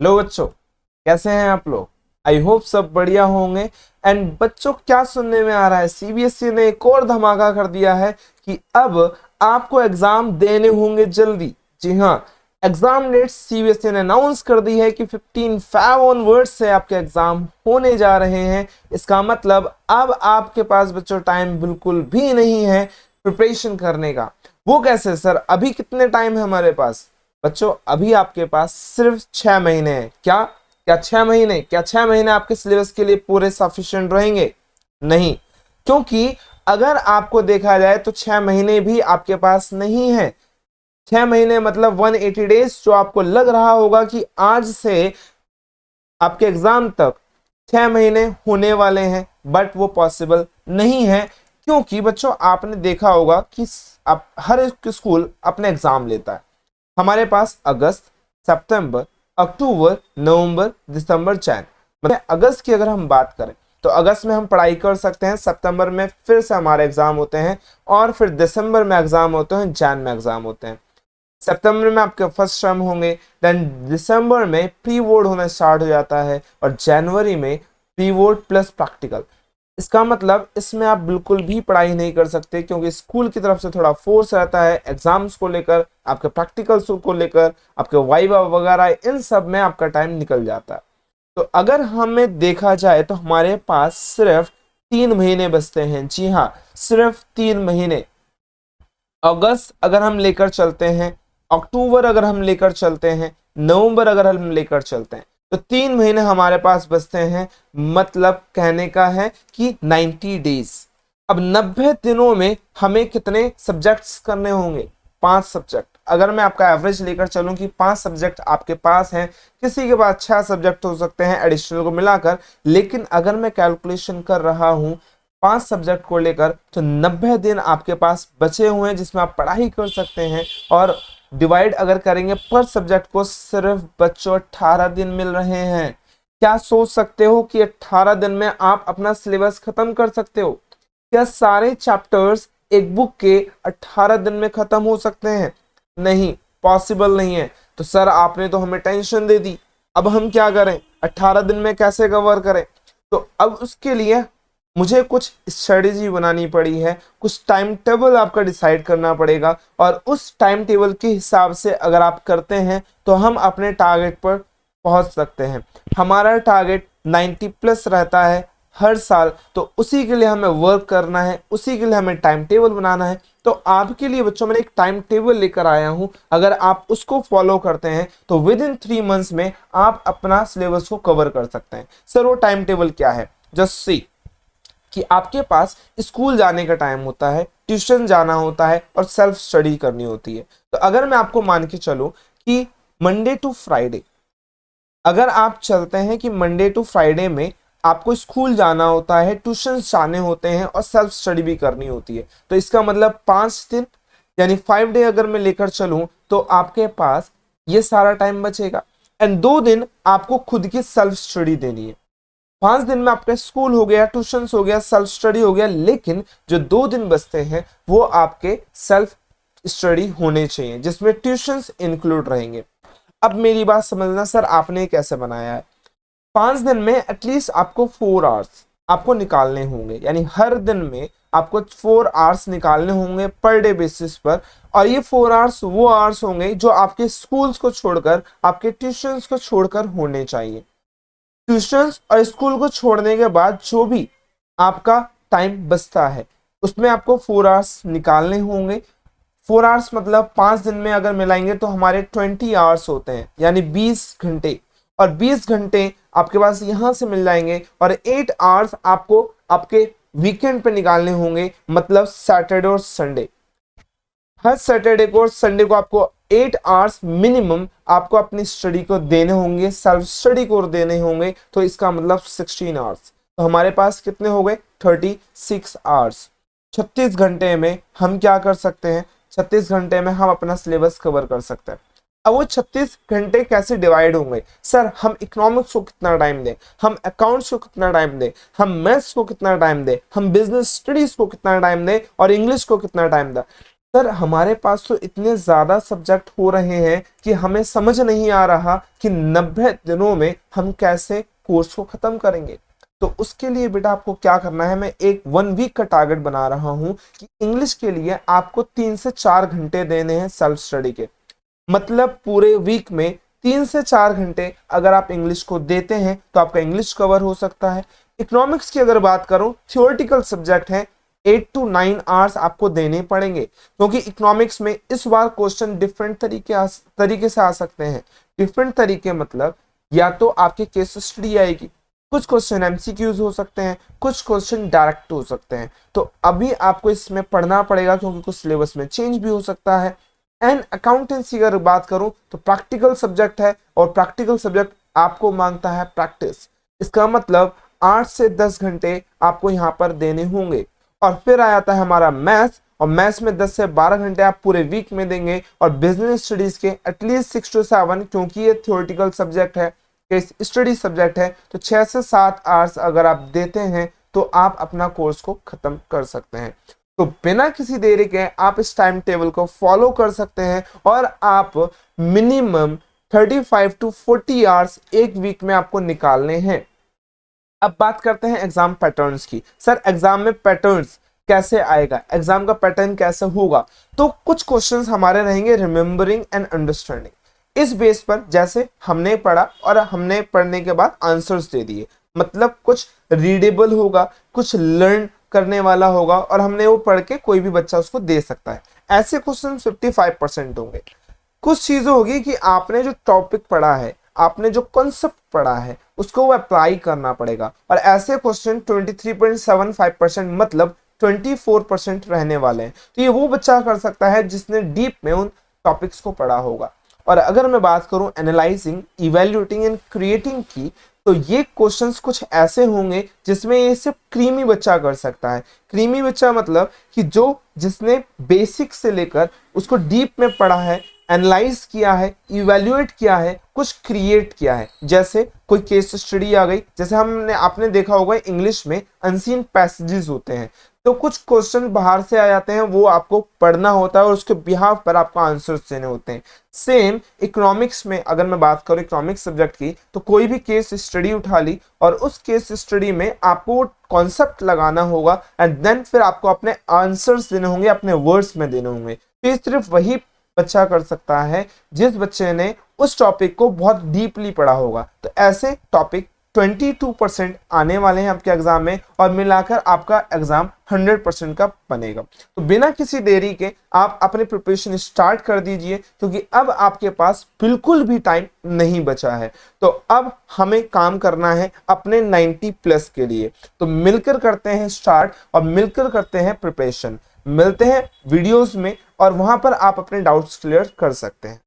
लो बच्चों, कैसे हैं आप लोग? आई होप सब बढ़िया होंगे। एंड बच्चों, क्या सुनने में आ रहा है, सीबीएसई ने एक और धमाका कर दिया है कि अब आपको एग्जाम देने होंगे जल्दी। जी हाँ, एग्जाम डेट सीबीएसई ने अनाउंस कर दी है कि 15 फेब ऑनवर्ड से आपके एग्जाम होने जा रहे हैं। इसका मतलब अब आपके पास बच्चों टाइम बिल्कुल भी नहीं है प्रिपरेशन करने का। वो कैसे सर? अभी कितने टाइम है हमारे पास? बच्चों, अभी आपके पास सिर्फ 6 महीने हैं। क्या क्या 6 महीने? क्या 6 महीने आपके सिलेबस के लिए पूरे सफिशिएंट रहेंगे? नहीं, क्योंकि अगर आपको देखा जाए तो 6 महीने भी आपके पास नहीं है। 6 महीने मतलब 180 डेज, जो आपको लग रहा होगा कि आज से आपके एग्जाम तक 6 महीने होने वाले हैं, बट वो पॉसिबल नहीं है। क्योंकि बच्चों, आपने देखा होगा कि आप हर एक स्कूल अपने एग्जाम लेता है। हमारे पास अगस्त, सितंबर, अक्टूबर, नवंबर, दिसंबर, जैन, मतलब अगस्त की अगर हम बात करें तो अगस्त में हम पढ़ाई कर सकते हैं, सितंबर में फिर से हमारे एग्जाम होते हैं, और फिर दिसंबर में एग्जाम होते हैं, जैन में एग्जाम होते हैं। सितंबर में आपके फर्स्ट टर्म होंगे, देन दिसंबर में प्री बोर्ड होना स्टार्ट हो जाता है, और जनवरी में प्री बोर्ड प्लस प्रैक्टिकल। इसका मतलब इसमें आप बिल्कुल भी पढ़ाई नहीं कर सकते, क्योंकि स्कूल की तरफ से थोड़ा फोर्स रहता है एग्जाम्स को लेकर, आपके प्रैक्टिकल्स को लेकर, आपके वाइवा वगैरह, इन सब में आपका टाइम निकल जाता है। तो अगर हमें देखा जाए तो हमारे पास सिर्फ 3 महीने बचते हैं। जी हाँ, सिर्फ 3 महीने। अगस्त अगर हम लेकर चलते हैं, अक्टूबर अगर हम लेकर चलते हैं, नवंबर अगर हम लेकर चलते हैं, तो 3 महीने हमारे पास बचते हैं। मतलब कहने का है कि 90 डेज। अब 90 दिनों में हमें कितने सब्जेक्ट्स करने होंगे? 5 सब्जेक्ट। अगर मैं आपका एवरेज लेकर चलूं कि 5 सब्जेक्ट आपके पास हैं, किसी के पास 6 सब्जेक्ट हो सकते हैं एडिशनल को मिलाकर, लेकिन अगर मैं कैलकुलेशन कर रहा हूं 5 सब्जेक्ट को लेकर, तो 90 दिन आपके पास बचे हुए हैं जिसमें आप पढ़ाई कर सकते हैं। और डिवाइड अगर करेंगे पर सब्जेक्ट को, सिर्फ बच्चों 18 दिन मिल रहे हैं। क्या सोच सकते हो कि 18 दिन में आप अपना सिलेबस खत्म कर सकते हो? क्या सारे चैप्टर्स एक बुक के 18 दिन में खत्म हो सकते हैं? नहीं, पॉसिबल नहीं है। तो सर, आपने तो हमें टेंशन दे दी, अब हम क्या करें? 18 दिन में कैसे कवर करें? तो अब उसके लिए मुझे कुछ स्ट्रेटेजी बनानी पड़ी है, कुछ टाइम टेबल आपका डिसाइड करना पड़ेगा, और उस टाइम टेबल के हिसाब से अगर आप करते हैं तो हम अपने टारगेट पर पहुंच सकते हैं। हमारा टारगेट 90 प्लस रहता है हर साल, तो उसी के लिए हमें वर्क करना है, उसी के लिए हमें टाइम टेबल बनाना है। तो आपके लिए बच्चों, मैंने एक टाइम टेबल लेकर आया हूं। अगर आप उसको फॉलो करते हैं तो विद इन 3 मंथ्स में आप अपना सिलेबस को कवर कर सकते हैं। सर, वो टाइम टेबल क्या है? जस्ट सी कि आपके पास स्कूल जाने का टाइम होता है, ट्यूशन जाना होता है, और सेल्फ स्टडी करनी होती है। तो अगर मैं आपको मान के चलूं कि मंडे टू फ्राइडे, अगर आप चलते हैं कि मंडे टू फ्राइडे में आपको स्कूल जाना होता है, ट्यूशन जाने होते हैं, और सेल्फ स्टडी भी करनी होती है, तो इसका मतलब 5 दिन यानी 5 डे अगर मैं लेकर चलूं तो आपके पास ये सारा टाइम बचेगा। एंड 2 दिन आपको खुद की सेल्फ स्टडी देनी है। 5 दिन में आपका स्कूल हो गया, ट्यूशन हो गया, सेल्फ स्टडी हो गया, लेकिन जो 2 दिन बचते हैं वो आपके सेल्फ स्टडी होने चाहिए, जिसमें ट्यूशंस इंक्लूड रहेंगे। अब मेरी बात समझना सर, आपने कैसे बनाया है? 5 दिन में एटलीस्ट आपको 4 आवर्स आपको निकालने होंगे, यानी हर दिन में आपको 4 आवर्स निकालने होंगे पर डे बेसिस पर। और ये 4 आवर्स वो आवर्स होंगे जो आपके स्कूल्स को छोड़कर, आपके ट्यूशंस को छोड़कर होने चाहिए। ट्यूशंस और स्कूल को छोड़ने के बाद जो भी आपका टाइम बचता है, उसमें आपको 4 आवर्स निकालने होंगे। 4 आवर्स मतलब 5 दिन में अगर मिलाएंगे तो हमारे 20 आवर्स होते हैं, यानी 20 घंटे। और 20 घंटे आपके पास यहां से मिल जाएंगे, और 8 आवर्स आपको आपके वीकेंड पे निकालने होंगे, मतलब सैटरडे और संडे। हर सैटरडे को और संडे को आपको 8 आवर्स मिनिमम आपको अपनी स्टडी को देने होंगे, सेल्फ स्टडी को देने होंगे। तो इसका मतलब 16 आवर्स। तो हमारे पास कितने हो गए? 36 आवर्स। 36 घंटे में हम क्या कर सकते हैं? 36 घंटे में हम अपना सिलेबस कवर कर सकते हैं। अब वो 36 घंटे कैसे डिवाइड होंगे? सर, हम इकोनॉमिक्स को कितना टाइम दें, हम अकाउंट्स को कितना टाइम दें, हम मैथ्स को कितना टाइम दें, हम बिजनेस स्टडीज को कितना टाइम दें, और इंग्लिश को कितना टाइम दें? सर हमारे पास तो इतने ज्यादा सब्जेक्ट हो रहे हैं कि हमें समझ नहीं आ रहा कि 90 दिनों में हम कैसे कोर्स को खत्म करेंगे। तो उसके लिए बेटा आपको क्या करना है, मैं एक 1 वीक का टारगेट बना रहा हूं कि इंग्लिश के लिए आपको 3 से 4 घंटे देने हैं सेल्फ स्टडी के। मतलब पूरे वीक में 3 से 4 घंटे अगर आप इंग्लिश को देते हैं तो आपका इंग्लिश कवर हो सकता है। इकोनॉमिक्स की अगर बात करूं, थियोरेटिकल सब्जेक्ट है, 8 to 9 आवर्स आपको देने पड़ेंगे, क्योंकि इकोनॉमिक्स में इस बार क्वेश्चन डिफरेंट तरीके से आ सकते हैं। डिफरेंट तरीके मतलब या तो आपके केस स्टडी आएगी, कुछ क्वेश्चन एमसीक्यूज हो सकते हैं, कुछ क्वेश्चन डायरेक्ट हो सकते हैं। तो अभी आपको इसमें पढ़ना पड़ेगा क्योंकि कुछ सिलेबस में चेंज भी हो सकता है। एंड अकाउंटेंसी अगर बात करूं तो प्रैक्टिकल सब्जेक्ट है, और प्रैक्टिकल सब्जेक्ट आपको मांगता है प्रैक्टिस। इसका मतलब 8 से 10 घंटे आपको यहाँ पर देने होंगे। और फिर आ जाता है हमारा मैथ्स, और मैथ्स में 10 से 12 घंटे आप पूरे वीक में देंगे, और बिजनेस स्टडीज के एटलीस्ट 6 to 7, क्योंकि ये थियोरेटिकल सब्जेक्ट है, स्टडी सब्जेक्ट है, तो 6 से 7 आवर्स अगर आप देते हैं तो आप अपना कोर्स को खत्म कर सकते हैं। तो बिना किसी देरी के आप इस टाइम टेबल को फॉलो कर सकते हैं, और आप मिनिमम 35 to 40 आवर्स एक वीक में आपको निकालने हैं। अब बात करते हैं एग्जाम पैटर्न्स की। सर एग्जाम में पैटर्न्स कैसे आएगा, एग्जाम का पैटर्न कैसे होगा? तो कुछ क्वेश्चंस हमारे रहेंगे रिमेंबरिंग एंड अंडरस्टैंडिंग। इस बेस पर जैसे हमने पढ़ा और हमने पढ़ने के बाद आंसर्स दे दिए, मतलब कुछ रीडेबल होगा, कुछ लर्न करने वाला होगा, और हमने वो पढ़ के कोई भी बच्चा उसको दे सकता है। ऐसे क्वेश्चन 55% होंगे। कुछ चीजें होगी कि आपने जो टॉपिक पढ़ा है, आपने जो कॉन्सेप्ट पढ़ा है, उसको वो अप्लाई करना पड़ेगा, और ऐसे क्वेश्चन 23.75% मतलब 24% रहने वाले हैं। तो ये वो बच्चा कर सकता है जिसने डीप में उन टॉपिक्स को पढ़ा होगा। और अगर मैं बात करूं एनालाइजिंग, इवैल्यूएटिंग एंड क्रिएटिंग की, तो ये क्वेश्चंस कुछ ऐसे होंगे जिसमें ये सिर्फ क्रीमी बच्चा कर सकता है। क्रीमी बच्चा मतलब कि जिसने बेसिक से लेकर उसको डीप में पढ़ा है, एनालाइज किया है, इवैल्यूएट किया है, कुछ क्रिएट किया है। जैसे कोई केस स्टडी आ गई, जैसे आपने देखा होगा इंग्लिश में अनसीन पैसेजेस होते हैं, तो कुछ क्वेश्चन बाहर से आ जाते हैं, वो आपको पढ़ना होता है और उसके बिहाफ पर आपको आंसर्स देने होते हैं। सेम इकोनॉमिक्स में अगर मैं बात करूं इकोनॉमिक्स सब्जेक्ट की, तो कोई भी केस स्टडी उठा ली और उस केस स्टडी में आपको कॉन्सेप्ट लगाना होगा, एंड देन फिर आपको अपने आंसर्स देने होंगे, अपने वर्ड्स में देने होंगे। तो ये सिर्फ वही बच्चा कर सकता है जिस बच्चे ने उस टॉपिक को बहुत डीपली पढ़ा होगा। तो ऐसे टॉपिक 22% आने वाले हैं आपके एग्जाम में, और मिलाकर आपका एग्जाम 100% का बनेगा। तो बिना किसी देरी के आप अपने प्रिपरेशन स्टार्ट कर दीजिए, क्योंकि अब आपके पास बिल्कुल भी टाइम नहीं बचा है। तो अब हमें काम करना है अपने 90+ के लिए। तो मिलकर करते हैं स्टार्ट, और मिलकर करते हैं प्रिपरेशन। मिलते हैं वीडियोस में, और वहां पर आप अपने डाउट्स क्लियर कर सकते हैं।